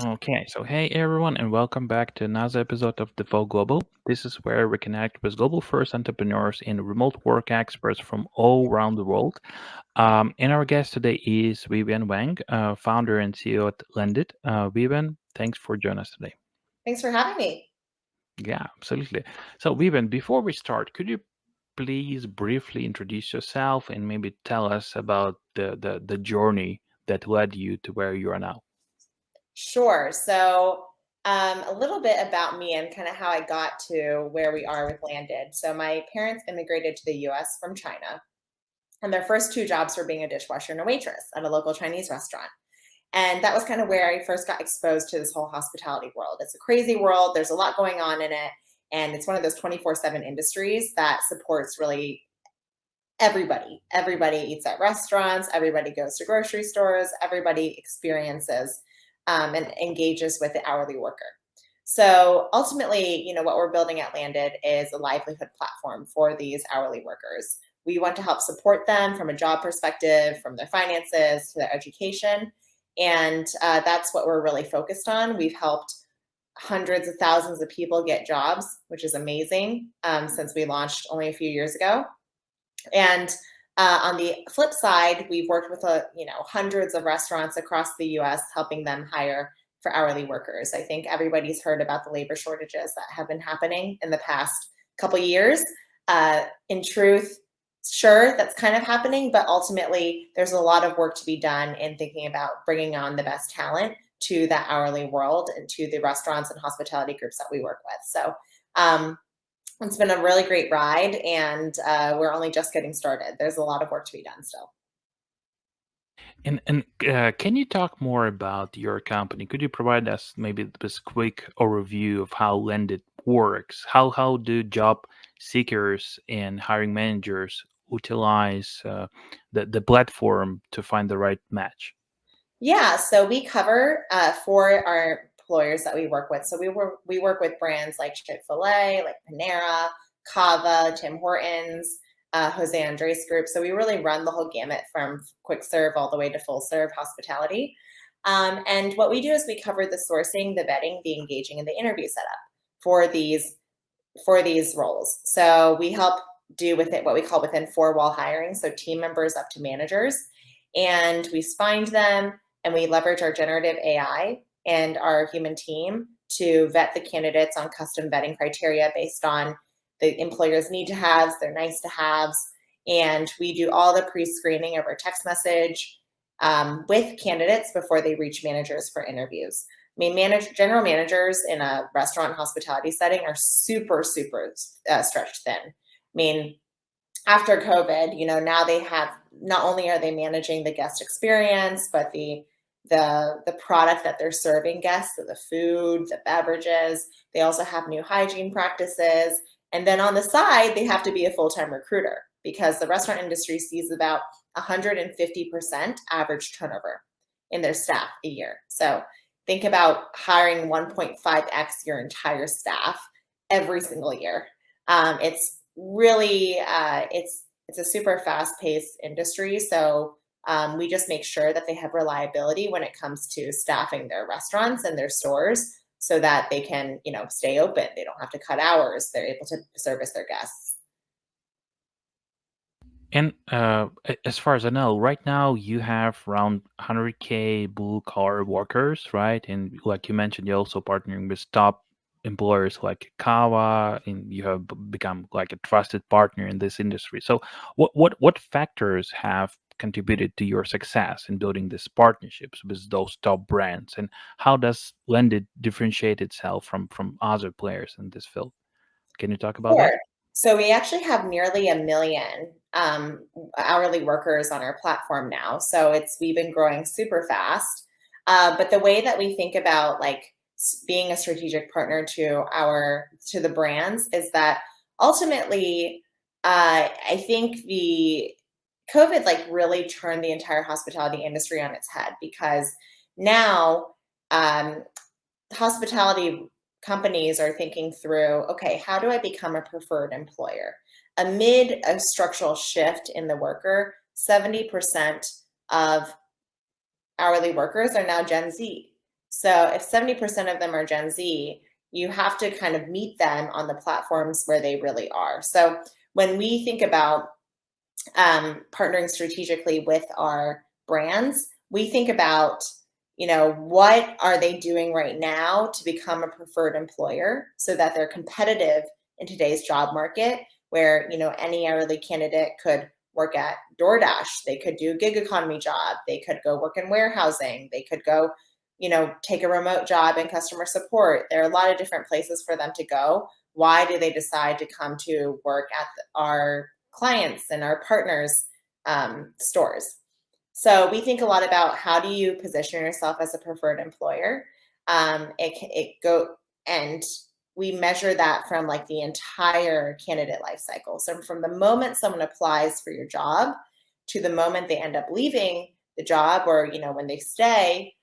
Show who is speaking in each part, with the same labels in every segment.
Speaker 1: Okay, so hey everyone, and welcome back to another episode of The Vogue Global. This is where we connect with global first entrepreneurs and remote work experts from all around the world. And our guest today is Vivian Wang, founder and CEO at Lendit. Vivian, thanks for joining us today.
Speaker 2: Thanks for having me.
Speaker 1: Yeah, absolutely. So, Vivian, before we start, could you please briefly introduce yourself and maybe tell us about the journey that led you to where you are now?
Speaker 2: Sure. A little bit about me and kind of how I got to where we are with Landed. So, my parents immigrated to the US from China, and their first two jobs were being a dishwasher and a waitress at a local Chinese restaurant. And that was kind of where I first got exposed to this whole hospitality world. It's a crazy world, there's a lot going on in it. And it's one of those 24/7 industries that supports really everybody. Everybody eats at restaurants, everybody goes to grocery stores, everybody experiences and engages with the hourly worker. So ultimately, what we're building at Landed is a livelihood platform for these hourly workers. We want to help support them from a job perspective, from their finances to their education. And that's what we're really focused on. We've helped hundreds of thousands of people get jobs, which is amazing since we launched only a few years ago. And on the flip side, we've worked with hundreds of restaurants across the U.S., helping them hire for hourly workers. I think everybody's heard about the labor shortages that have been happening in the past couple years. In truth, sure, that's kind of happening, but ultimately, there's a lot of work to be done in thinking about bringing on the best talent to that hourly world and to the restaurants and hospitality groups that we work with. Um, it's been a really great ride, and we're only just getting started. There's a lot of work to be done still.
Speaker 1: And can you talk more about your company? Could you provide us maybe this quick overview of how Lendit works? How do job seekers and hiring managers utilize the platform to find the right match?
Speaker 2: Yeah, so we cover for our employers that we work with. So we work with brands like Chick-fil-A, like Panera, Cava, Tim Hortons, Jose Andres Group. So we really run the whole gamut from quick serve all the way to full serve hospitality. And what we do is we cover the sourcing, the vetting, the engaging, and the interview setup for these roles. So we help do with it what we call within four wall hiring, so team members up to managers, and we find them and we leverage our generative AI and our human team to vet the candidates on custom vetting criteria based on the employer's need to haves, their nice to haves, and we do all the pre-screening over text message with candidates before they reach managers for interviews. I mean, general managers in a restaurant hospitality setting are super, super stretched thin. I mean, after COVID, now they have not only are they managing the guest experience, but the product that they're serving guests, so the food, the beverages. They also have new hygiene practices, and then on the side, they have to be a full-time recruiter because the restaurant industry sees about 150% average turnover in their staff a year. So think about hiring 1.5x your entire staff every single year. It's really it's a super fast-paced industry. So we just make sure that they have reliability when it comes to staffing their restaurants and their stores so that they can, stay open. They don't have to cut hours. They're able to service their guests.
Speaker 1: And as far as I know, right now you have around 100K blue collar workers, right? And like you mentioned, you're also partnering with top employers like Kawa, and you have become like a trusted partner in this industry. So, what factors have contributed to your success in building these partnerships with those top brands, and how does Lendit differentiate itself from other players in this field? Can you talk about that?
Speaker 2: Sure. So we actually have nearly a million hourly workers on our platform now. So we've been growing super fast. But the way that we think about like being a strategic partner to the brands is that ultimately, I think the COVID like really turned the entire hospitality industry on its head because now um, hospitality companies are thinking through, okay, how do I become a preferred employer? Amid a structural shift in the worker, 70% of hourly workers are now Gen Z. So if 70% of them are Gen Z, you have to kind of meet them on the platforms where they really are. So when we think about partnering strategically with our brands, we think about, what are they doing right now to become a preferred employer so that they're competitive in today's job market, where, any hourly candidate could work at DoorDash, they could do a gig economy job, they could go work in warehousing, they could go, take a remote job in customer support. There are a lot of different places for them to go. Why do they decide to come to work at our clients and our partners' stores? So we think a lot about how do you position yourself as a preferred employer. And we measure that from like the entire candidate life cycle. So from the moment someone applies for your job to the moment they end up leaving the job, or when they stay,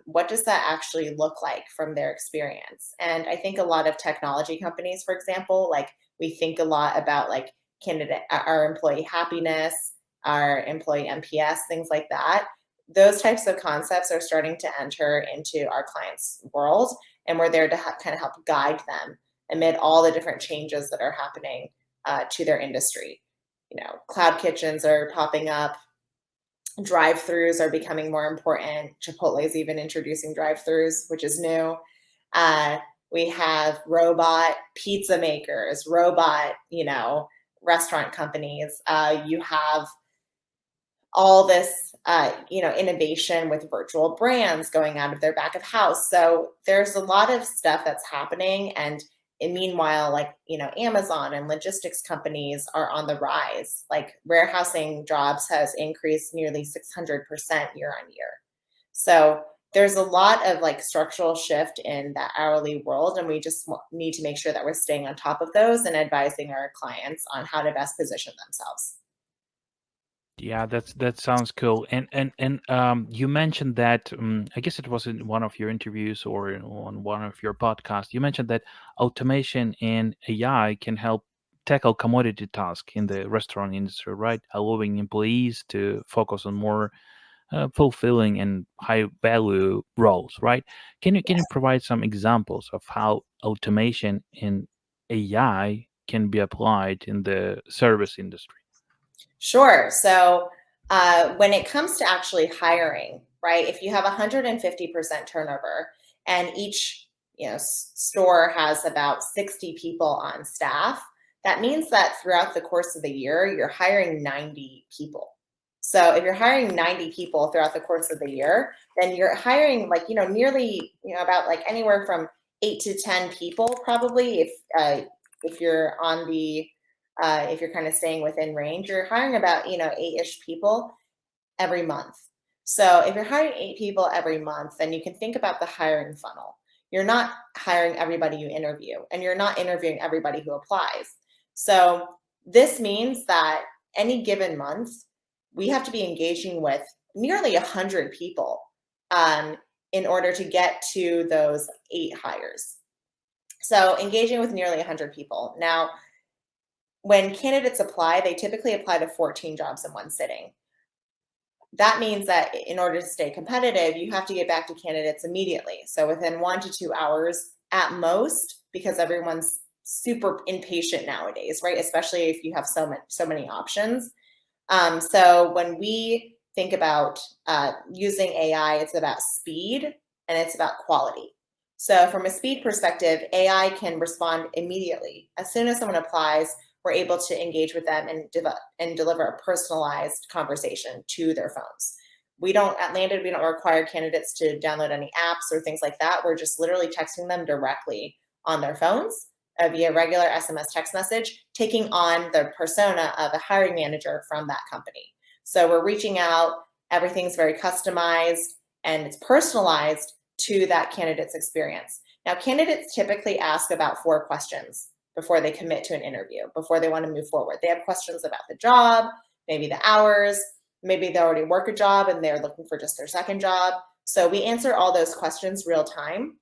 Speaker 2: what does that actually look like from their experience? And I think a lot of technology companies, for example, like we think a lot about like our employee happiness, our employee NPS, things like that. Those types of concepts are starting to enter into our clients' world, and we're there to kind of help guide them amid all the different changes that are happening to their industry. Cloud kitchens are popping up, drive-throughs are becoming more important. Chipotle is even introducing drive-throughs, which is new. We have robot pizza makers, robot, restaurant companies. You have all this, innovation with virtual brands going out of their back of house. So there's a lot of stuff that's happening. And meanwhile, like, Amazon and logistics companies are on the rise. Like warehousing jobs has increased nearly 600% year on year. So there's a lot of like structural shift in that hourly world. And we just need to make sure that we're staying on top of those and advising our clients on how to best position themselves.
Speaker 1: Yeah, that sounds cool. And you mentioned that I guess it was in one of your interviews or on one of your podcasts. You mentioned that automation and AI can help tackle commodity tasks in the restaurant industry, right? Allowing employees to focus on more fulfilling and high value roles, right? Can you provide some examples of how automation and AI can be applied in the service industry?
Speaker 2: Sure. So when it comes to actually hiring, right, if you have 150% turnover and each store has about 60 people on staff, that means that throughout the course of the year, you're hiring 90 people. So if you're hiring 90 people throughout the course of the year, then you're hiring like, nearly, about like anywhere from 8 to 10 people probably if you're on the if you're kind of staying within range, you're hiring about, 8-ish people every month. So if you're hiring 8 people every month, then you can think about the hiring funnel. You're not hiring everybody you interview, and you're not interviewing everybody who applies. So this means that any given month, we have to be engaging with nearly 100 people um, in order to get to those 8 hires. So engaging with nearly 100 people. Now, when candidates apply, they typically apply to 14 jobs in one sitting. That means that in order to stay competitive, you have to get back to candidates immediately. So within 1 to 2 hours at most, because everyone's super impatient nowadays, right? Especially if you have so many options. So when we think about using AI, it's about speed and it's about quality. So from a speed perspective, AI can respond immediately. As soon as someone applies, we're able to engage with them and deliver a personalized conversation to their phones. We don't, at Landed, we don't require candidates to download any apps or things like that. We're just literally texting them directly on their phones via regular SMS text message, taking on the persona of a hiring manager from that company. So we're reaching out, everything's very customized and it's personalized to that candidate's experience. Now, candidates typically ask about 4 questions before they commit to an interview, before they want to move forward. They have questions about the job, maybe the hours, maybe they already work a job and they're looking for just their second job. So we answer all those questions real time.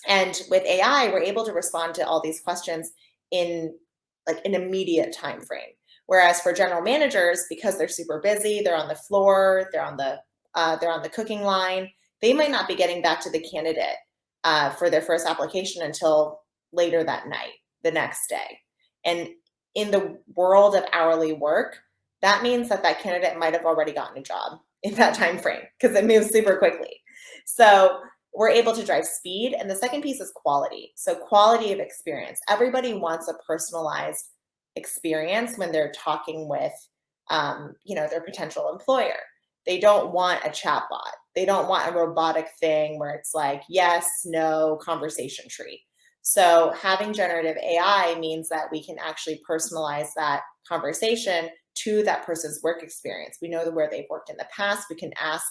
Speaker 2: And with AI, we're able to respond to all these questions in like an immediate time frame. Whereas for general managers, because they're super busy, they're on the floor, they're on the cooking line, they might not be getting back to the candidate for their first application until later that night, the next day. And in the world of hourly work, that means that that candidate might have already gotten a job in that time frame because it moves super quickly. So we're able to drive speed. And the second piece is quality. So quality of experience. Everybody wants a personalized experience when they're talking with their potential employer. They don't want a chatbot. They don't want a robotic thing where it's like yes, no, conversation tree. So having generative AI means that we can actually personalize that conversation to that person's work experience. We know where they've worked in the past. We can ask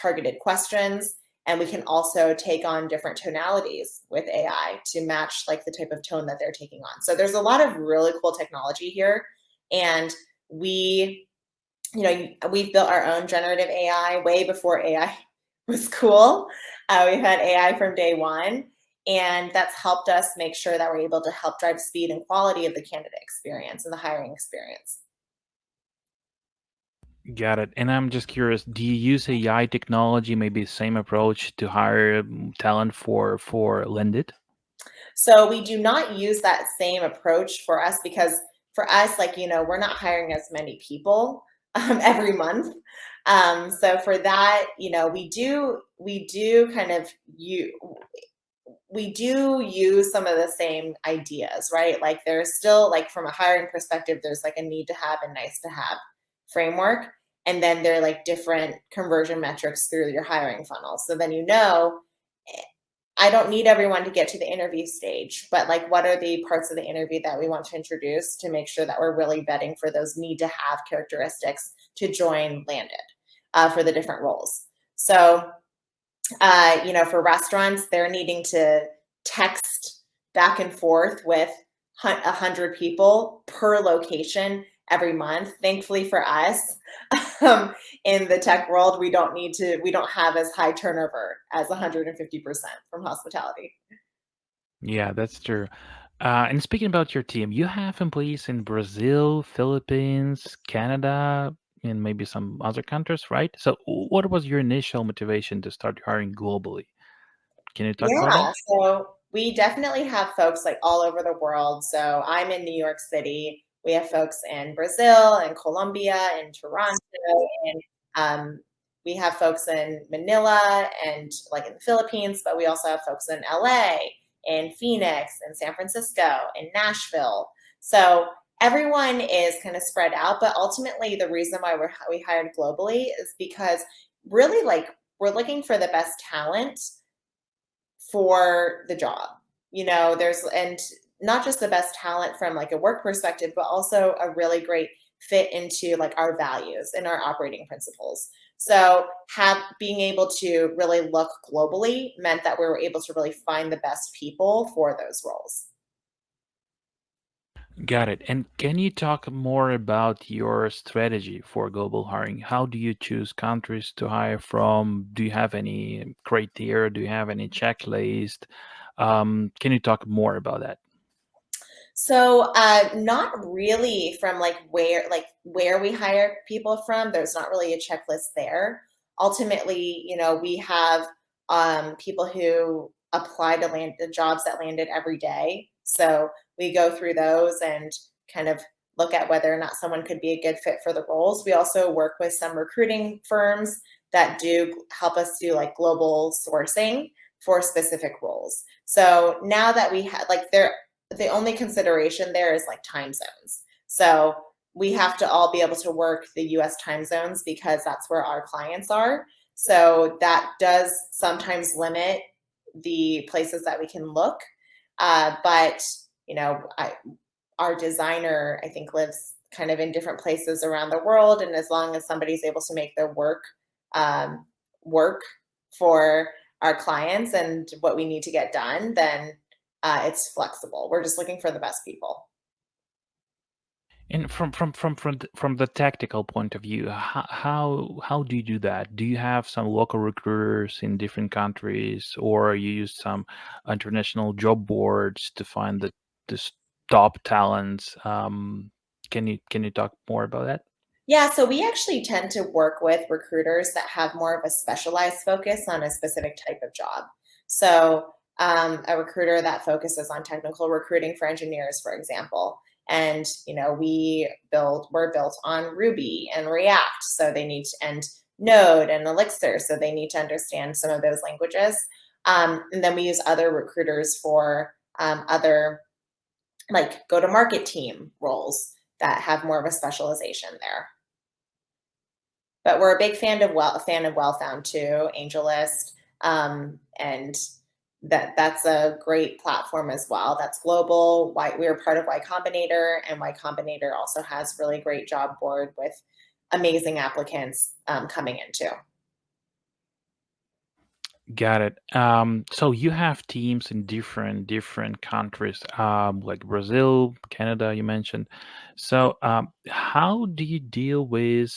Speaker 2: targeted questions, and we can also take on different tonalities with AI to match like the type of tone that they're taking on. So there's a lot of really cool technology here, and we, we've built our own generative AI way before AI was cool. We've had AI from day one, and that's helped us make sure that we're able to help drive speed and quality of the candidate experience and the hiring experience.
Speaker 1: Got it. And I'm just curious, do you use AI technology, maybe same approach to hire talent for Lendit?
Speaker 2: So we do not use that same approach for us because for us, like, we're not hiring as many people every month. So for that, we do kind of we do use some of the same ideas, right? Like there's still like from a hiring perspective, there's like a need to have and nice to have framework. And then there are like different conversion metrics through your hiring funnel. So then I don't need everyone to get to the interview stage, but like what are the parts of the interview that we want to introduce to make sure that we're really vetting for those need to have characteristics to join Landed for the different roles. So for restaurants, they're needing to text back and forth with 100 people per location every month. Thankfully for us, in the tech world, we don't have as high turnover as 150% from hospitality.
Speaker 1: Yeah, that's true. And speaking about your team, you have employees in Brazil, Philippines, Canada, and maybe some other countries, right? So, what was your initial motivation to start hiring globally? Can you talk about that?
Speaker 2: Yeah, so we definitely have folks like all over the world. So I'm in New York City. We have folks in Brazil and Colombia and Toronto, and we have folks in Manila and like in the Philippines, but we also have folks in LA, in Phoenix, in San Francisco, in Nashville. So everyone is kind of spread out, but ultimately the reason why we hired globally is because really like we're looking for the best talent for the job. There's and not just the best talent from like a work perspective, but also a really great fit into like our values and our operating principles. So have being able to really look globally meant that we were able to really find the best people for those roles.
Speaker 1: Got it. And can you talk more about your strategy for global hiring? How do you choose countries to hire from? Do you have any criteria? Do you have any checklist? Can you talk more about that?
Speaker 2: So, not really from like where we hire people from. There's not really a checklist there. Ultimately, we have people who apply to land the jobs that landed every day. So we go through those and kind of look at whether or not someone could be a good fit for the roles. We also work with some recruiting firms that do help us do like global sourcing for specific roles. So now that we have like there the only consideration there is like time zones. So we have to all be able to work the US time zones because that's where our clients are. So that does sometimes limit the places that we can look. But, our designer, I think, lives kind of in different places around the world. And as long as somebody's able to make their um, work for our clients and what we need to get done, then it's flexible. We're just looking for the best people.
Speaker 1: And from the tactical point of view, how do you do that? Do you have some local recruiters in different countries, or you use some international job boards to find the top talents? Can you talk more about that?
Speaker 2: Yeah, so we actually tend to work with recruiters that have more of a specialized focus on a specific type of job. So, a recruiter that focuses on technical recruiting for engineers, for example. And we're built on Ruby and React, so they need to, and Node and Elixir, so they need to understand some of those languages. And then we use other recruiters for other like go to market team roles that have more of a specialization there. But we're a big fan of Well Found too, AngelList, and that's a great platform as well. That's global. We're part of Y Combinator, and Y Combinator also has really great job board with amazing applicants coming in too.
Speaker 1: Got it. So you have teams in different countries, like Brazil, Canada, you mentioned. So how do you deal with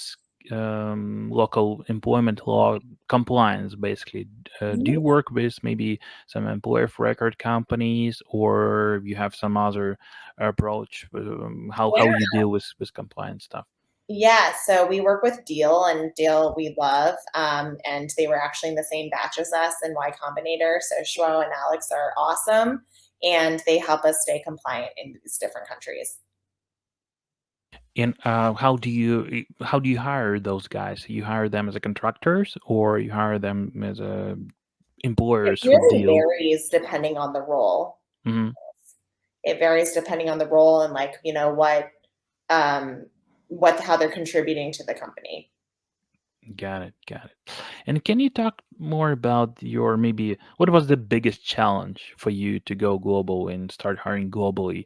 Speaker 1: local employment law compliance, basically? Do you
Speaker 2: Mhm.
Speaker 1: work with maybe some employer of record companies, or you have some other approach? How you deal with compliance stuff?
Speaker 2: Yeah, so we work with Deal, and Deal we love, and they were actually in the same batch as us in Y Combinator. So Shwo and Alex are awesome, and they help us stay compliant in these different countries.
Speaker 1: And how do you hire those guys? You hire them as a contractors, or you hire them as
Speaker 2: It
Speaker 1: employers for
Speaker 2: really
Speaker 1: deal?
Speaker 2: varies depending on the role.
Speaker 1: Hmm.
Speaker 2: It varies depending on the role and like um, what how they're contributing to the company.
Speaker 1: Got it, got it. And can you talk more about your maybe what was the biggest challenge for you to go global and start hiring globally?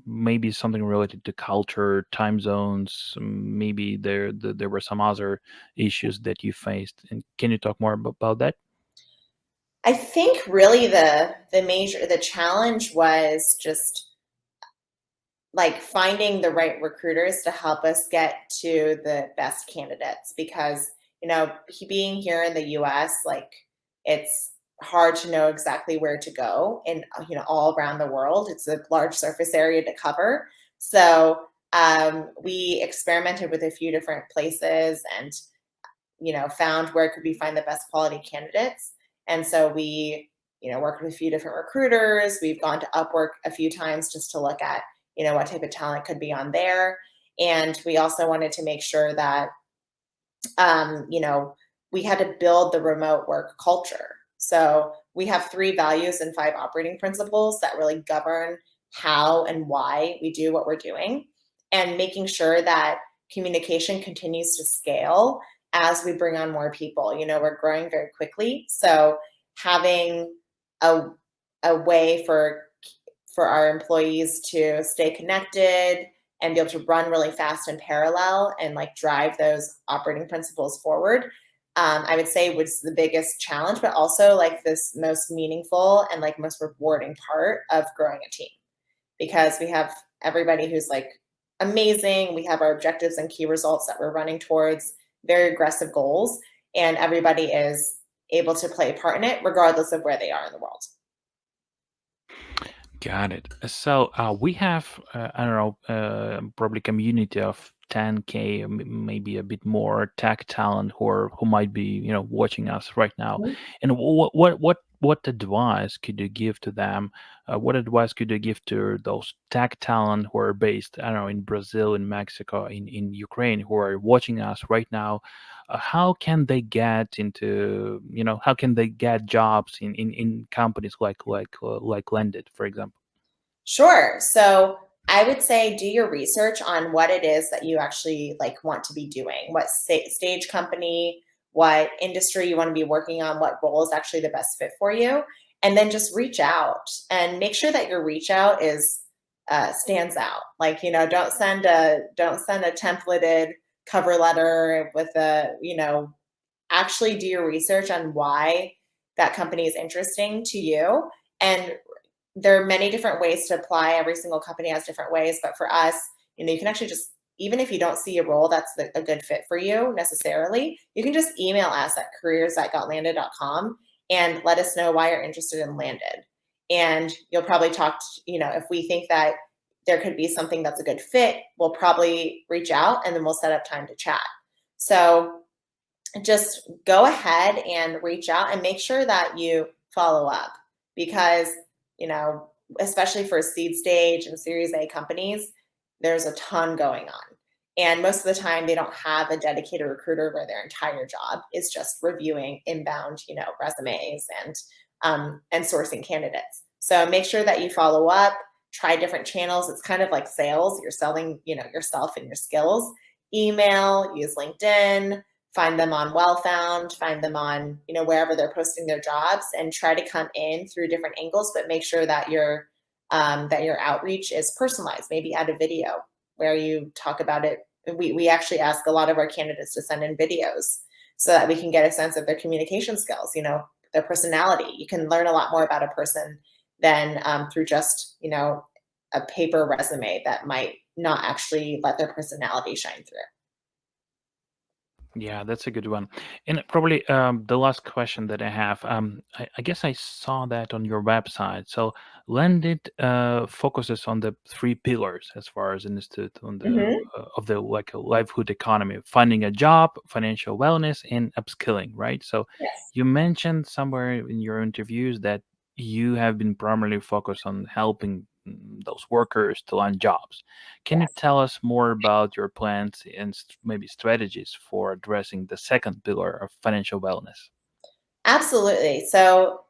Speaker 1: Maybe something related to culture, time zones. Maybe there were some other issues that you faced. And can you talk more about that?
Speaker 2: I think really the challenge was just like finding the right recruiters to help us get to the best candidates because being here in the US, like it's hard to know exactly where to go and all around the world. It's a large surface area to cover. So we experimented with a few different places and found where could we find the best quality candidates. And so we worked with a few different recruiters. We've gone to Upwork a few times just to look at what type of talent could be on there. And we also wanted to make sure that um, you know we had to build the remote work culture. So we have 3 values and 5 operating principles that really govern how and why we do what we're doing, and making sure that communication continues to scale as we bring on more people. We're growing very quickly, so having a way for our employees to stay connected and be able to run really fast in parallel and like drive those operating principles forward, I would say was the biggest challenge, but also like this most meaningful and like most rewarding part of growing a team, because we have everybody who's like amazing. We have our objectives and key results that we're running towards, very aggressive goals, and everybody is able to play a part in it regardless of where they are in the world.
Speaker 1: Got it. So we have, I don't know, probably community of 10K, maybe a bit more tech talent who might be, watching us right now. And what advice could you give to them? What advice could you give to those tech talent who are based, I don't know, in Brazil, in Mexico, in Ukraine, who are watching us right now? How can they get into, how can they get jobs in companies like Lendit, for example?
Speaker 2: Sure. So I would say do your research on what it is that you actually like want to be doing, what stage company, what industry you want to be working on, what role is actually the best fit for you, and then just reach out and make sure that your reach out is stands out. Like don't send a templated cover letter with a actually do your research on why that company is interesting to you. And there are many different ways to apply. Every single company has different ways, but for us, you can actually just, even if you don't see a role that's a good fit for you necessarily, you can just email us at careers@gotlanded.com and let us know why you're interested in Landed. And you'll probably talk to, if we think that there could be something that's a good fit, we'll probably reach out and then we'll set up time to chat. So just go ahead and reach out and make sure that you follow up because, you know, especially for seed stage and Series A companies, there's a ton going on. And most of the time, they don't have a dedicated recruiter where their entire job is just reviewing inbound, resumes and sourcing candidates. So make sure that you follow up, try different channels. It's kind of like sales. You're selling, yourself and your skills. Email, use LinkedIn, find them on Wellfound, find them on, wherever they're posting their jobs, and try to come in through different angles, but make sure that your outreach is personalized. Maybe add a video where you talk about it. We actually ask a lot of our candidates to send in videos so that we can get a sense of their communication skills, their personality. You can learn a lot more about a person than through just, a paper resume that might not actually let their personality shine through.
Speaker 1: Yeah, that's a good one. And probably the last question that I have, I guess I saw that on your website. So Lendit focuses on the three pillars as far as institute on the
Speaker 2: Hmm.
Speaker 1: of the like a livelihood economy: finding a job, financial wellness, and upskilling. Right. So
Speaker 2: Yes.
Speaker 1: you mentioned somewhere in your interviews that you have been primarily focused on helping those workers to land jobs. Can you
Speaker 2: Yes.
Speaker 1: tell us more about your plans and maybe strategies for addressing the second pillar of financial wellness?
Speaker 2: Absolutely. So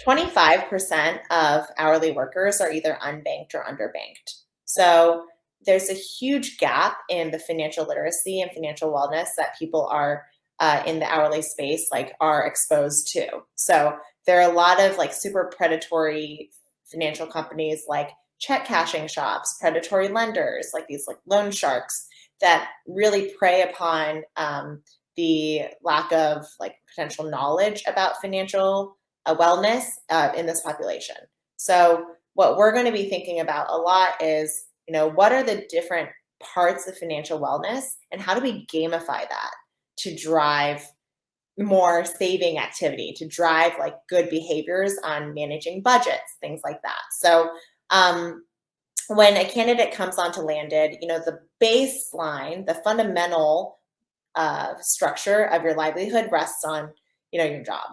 Speaker 2: 25% of hourly workers are either unbanked or underbanked. So there's a huge gap in the financial literacy and financial wellness that people are in the hourly space are exposed to. So there are a lot of super predatory financial companies like check cashing shops, predatory lenders, like these loan sharks that really prey upon the lack of potential knowledge about financial wellness in this population. So what we're going to be thinking about a lot is, what are the different parts of financial wellness and how do we gamify that to drive more saving activity, to drive good behaviors on managing budgets, things like that. So um, when a candidate comes onto Landed, the baseline, the fundamental structure of your livelihood rests on, your job.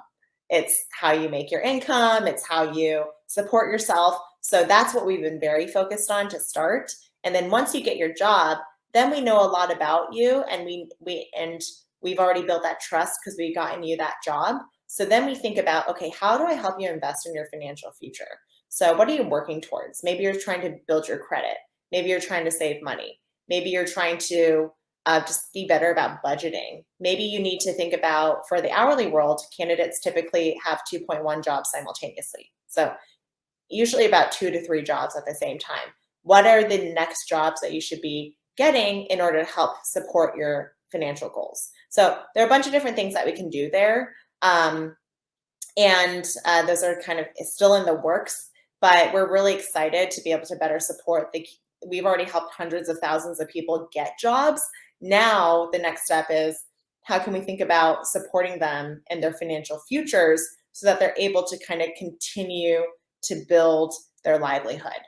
Speaker 2: It's how you make your income. It's how you support yourself. So that's what we've been very focused on to start. And then once you get your job, then we know a lot about you, and we've already built that trust because we've gotten you that job. So then we think about, okay, how do I help you invest in your financial future? So what are you working towards? Maybe you're trying to build your credit. Maybe you're trying to save money. Maybe you're trying to just be better about budgeting. Maybe you need to think about, for the hourly world, candidates typically have 2.1 jobs simultaneously. So usually about 2 to 3 jobs at the same time. What are the next jobs that you should be getting in order to help support your financial goals? So there are a bunch of different things that we can do there. And those are kind of still in the works, but we're really excited to be able to better support we've already helped hundreds of thousands of people get jobs. Now the next step is, how can we think about supporting them in their financial futures so that they're able to kind of continue to build their livelihood?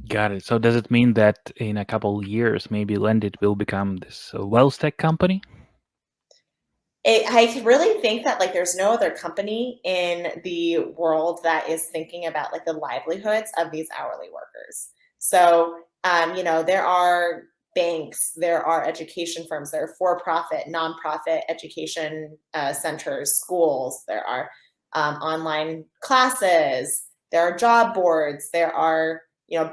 Speaker 1: Got it. So does it mean that in a couple of years, maybe Lendit will become this wealth tech company?
Speaker 2: I really think that there's no other company in the world that is thinking about the livelihoods of these hourly workers. So there are banks, there are education firms, there are for-profit, nonprofit education centers, schools, there are online classes, there are job boards, there are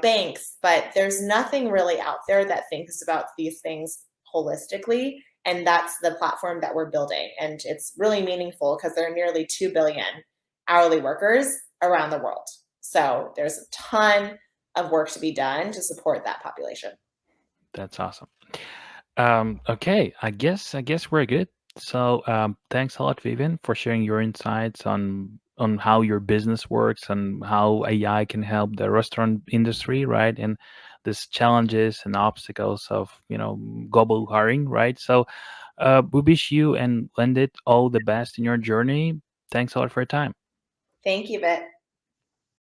Speaker 2: banks, but there's nothing really out there that thinks about these things holistically, and that's the platform that we're building. And it's really meaningful because there are nearly 2 billion hourly workers around the world. So there's a ton of work to be done to support that population.
Speaker 1: That's awesome. Okay, I guess we're good. So thanks a lot, Vivian, for sharing your insights on how your business works and how AI can help the restaurant industry, right? And these challenges and obstacles of global hiring, right? So we wish you and Lendit all the best in your journey. Thanks a lot for your time.
Speaker 2: Thank you, Vit.